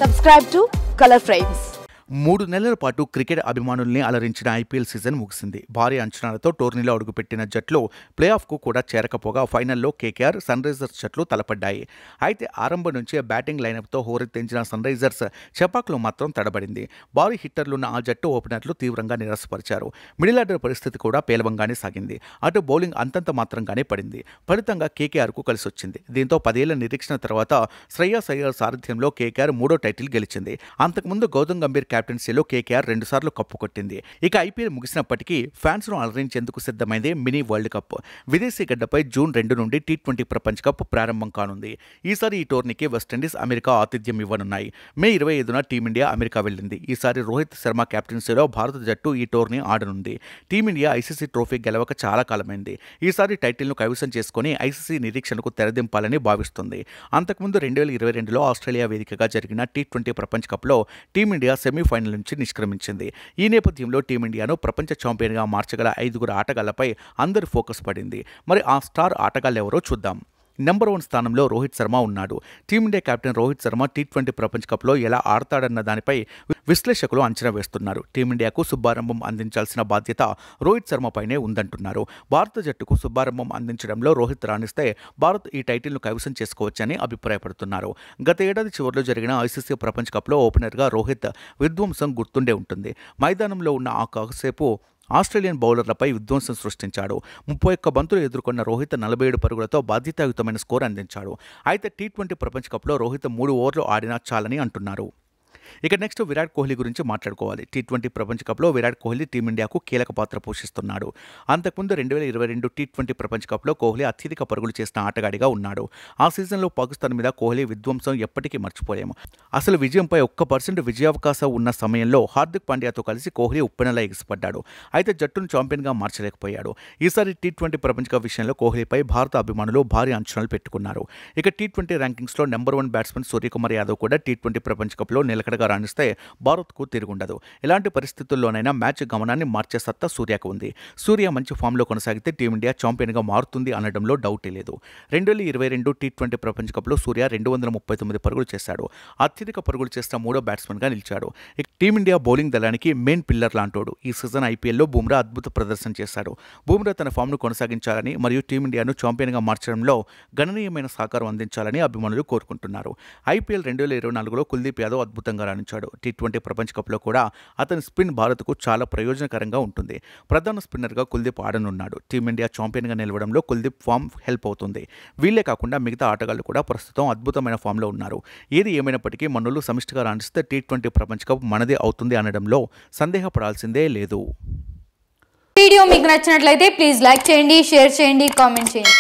Subscribe to Color Frames. 3 నెలల పాటు cricket అభిమానుల్ని అలరించిన ఐపీఎల్ సీజన్ ముగిసింది. భారీ అంచనాలతో టోర్నీలో అడుగుపెట్టిన జట్లు ప్లే ఆఫ్కు కూడా చేరకపోగా ఫైనల్లో కేకేఆర్, సన్ రైజర్స్ జట్లు తలపడ్డాయి. అయితే ఆరంభం నుంచే బ్యాటింగ్ లైనప్తో హోరెత్తించిన సన్ రైజర్స్ చపాక్లో మాత్రం తడబడింది. భారీ హిట్టర్లున్న ఆ జట్టు ఓపెనర్లు తీవ్రంగా నిరాశపరిచారు. మిడిల్ ఆర్డర్ పరిస్థితి కూడా పేలవంగానే సాగింది. అటు బౌలింగ్ అంతంత మాత్రంగానే పడింది. ఫలితంగా కేకేఆర్కు కలిసొచ్చింది. దీంతో 10 ఏళ్ల నిరీక్షణ తర్వాత శ్రేయస్ అయ్యర్ సారథ్యంలో కేకేఆర్ 3వ టైటిల్ గెలిచింది. అంతకుముందు గౌతమ్ గంభీర్ కెప్టెన్సీలో కేకేఆర్ 2 సార్లు కప్పు కొట్టింది. ఇక ఐపీఎల్ ముగిసినప్పటికీ ఫ్యాన్స్ను అలరించేందుకు సిద్ధమైందే మినీ వరల్డ్ కప్. విదేశీ గడ్డపై జూన్ 2 నుండి టీ20 ప్రపంచ కప్ ప్రారంభం కానుంది. ఈసారి ఈ టోర్నీకి వెస్టిండీస్, అమెరికా ఆతిథ్యం ఇవ్వనున్నాయి. మే 25న టీమిండియా అమెరికా వెళ్ళింది. ఈసారి రోహిత్ శర్మ కెప్టెన్సీలో భారత జట్టు ఈ టోర్నీ ఆడనుంది. టీమిండియా ఐసీసీ ట్రోఫీ గెలవక చాలా కాలమైంది. ఈసారి టైటిల్ను కైవసం చేసుకుని ఐసీసీ నిరీక్షణకు తెరదింపాలని భావిస్తుంది. అంతకుముందు 2022లో ఆస్ట్రేలియా వేదికగా జరిగిన టీ20 ప్రపంచ కప్లో టీమిండియా సెమీఫైనల్ నుంచి నిష్క్రమించింది. ఈ నేపథ్యంలో టీమిండియాను ప్రపంచ ఛాంపియన్గా మార్చగల 5 ఆటగాళ్లపై అందరి ఫోకస్ పడింది. మరి ఆ స్టార్ ఆటగాళ్లెవరో చూద్దాం. నెంబర్ 1 స్థానంలో రోహిత్ శర్మ ఉన్నాడు. Team India captain Rohit Sharma T20 ప్రపంచ కప్లో ఎలా ఆడతాడన్న దానిపై విశ్లేషకులు అంచనా వేస్తున్నారు. టీమిండియాకు శుభారంభం అందించాల్సిన బాధ్యత రోహిత్ శర్మపైనే ఉందంటున్నారు. భారత జట్టుకు శుభారంభం అందించడంలో రోహిత్ రాణిస్తే భారత్ ఈ టైటిల్ను కైవసం చేసుకోవచ్చని అభిప్రాయపడుతున్నారు. గత ఏడాది చివరిలో జరిగిన ఐసీసీ ప్రపంచ కప్లో ఓపెనర్గా రోహిత్ విధ్వంసం గుర్తుండే ఉంటుంది. మైదానంలో ఉన్న ఆ కాసేపు ఆస్ట్రేలియన్ బౌలర్లపై విధ్వంసం సృష్టించాడు. 31 బంతులు ఎదుర్కొన్న రోహిత్ 47 పరుగులతో బాధ్యతాయుతమైన స్కోర్ అందించాడు. అయితే టీ20 ప్రపంచ కప్లో రోహిత్ 3 ఓవర్లు ఆడినా చాలని అంటున్నారు. ఇక నెక్స్ట్ విరాట్ కోహ్లీ గురించి మాట్లాడుకోవాలి. టీ20 ప్రపంచ కప్లో విరాట్ కోహ్లీ టీమిండియాకు కీలక పాత్ర పోషిస్తున్నాడు. అంతకుముందు 2022 టీ20 ప్రపంచ కప్లో కోహ్లీ అత్యధిక పరుగులు చేసిన ఆటగాడిగా ఉన్నాడు. ఆ సీజన్లో పాకిస్తాన్ మీద కోహ్లీ విధ్వంసం ఎప్పటికీ మర్చిపోయాము. అసలు విజయంపై 1% విజయావకాశం ఉన్న సమయంలో హార్దిక్ పాండ్యాతో కలిసి కోహ్లీ ఉప్పెనలా ఎగిసిపడ్డాడు. అయితే జట్టును ఛాంపియన్గా మార్చలేకపోయాడు. ఈసారి టీ20 ప్రపంచ కప్ విషయంలో కోహ్లీపై భారత అభిమానులు భారీ అంచనాలు పెట్టుకున్నారు. ఇక టీ20 ర్యాంకింగ్స్లో నెంబర్ 1 బ్యాట్స్మెన్ సూర్యకుమార్ యాదవ్ కూడా టీ20 ప్రపంచ కప్లో నిలకడగా రాణిస్తే భారత్కు తిరుగుండదు. ఎలాంటి పరిస్థితుల్లోనైనా మ్యాచ్ గమనాన్ని మార్చే సత్తా సూర్యకు ఉంది. సూర్య మంచి ఫామ్లో కొనసాగితే టీమిండియా ఛాంపియన్గా మారుతుంది అనడంలో డౌటే లేదు. 2022 టీ20 ప్రపంచ కప్లో సూర్య 239 పరుగులు చేశాడు. అత్యధిక పరుగులు చేసిన 3వ బ్యాట్స్మెన్గా నిలిచాడు. టీమిండియా బౌలింగ్ దళానికి మెయిన్ పిల్లర్ లాంటోడు. ఈ సీజన్ ఐపీఎల్లో బుమ్రా అద్భుత ప్రదర్శన చేశాడు. బుమ్రా తన ఫామ్ను కొనసాగించాలని మరియు టీమిండియాను ఛాంపియన్గా మార్చడంలో గణనీయమైన సహకారం అందించాలని అభిమానులు కోరుకుంటున్నారు. ఐపీఎల్ 2024లో కుల్దీప్ యాదవ్ అద్భుతంగా రాణించాడు. టీ20 ప్రపంచ కప్లో కూడా అతని స్పిన్ భారత్కు చాలా ప్రయోజనకరంగా ఉంటుంది. ప్రధాన స్పిన్నర్గా కుల్దీప్ ఆడనున్నాడు. టీమిండియా ఛాంపియన్గా నిలవడంలో కుల్దీప్ ఫామ్ హెల్ప్ అవుతుంది. వీళ్లే కాకుండా మిగతా ఆటగాళ్లు కూడా ప్రస్తుతం అద్భుతమైన ఫామ్లో ఉన్నారు. ఏది ఏమైనప్పటికీ మనోళ్లు సమిష్టిగా రాణిస్తే టీ20 ప్రపంచ కప్ మనదే అవుతుంది అనడంలో సందేహపడాల్సిందే లేదు. వీడియో మీకు నచ్చినట్లయితే ప్లీజ్ లైక్ చేయండి, షేర్ చేయండి, కామెంట్ చేయండి.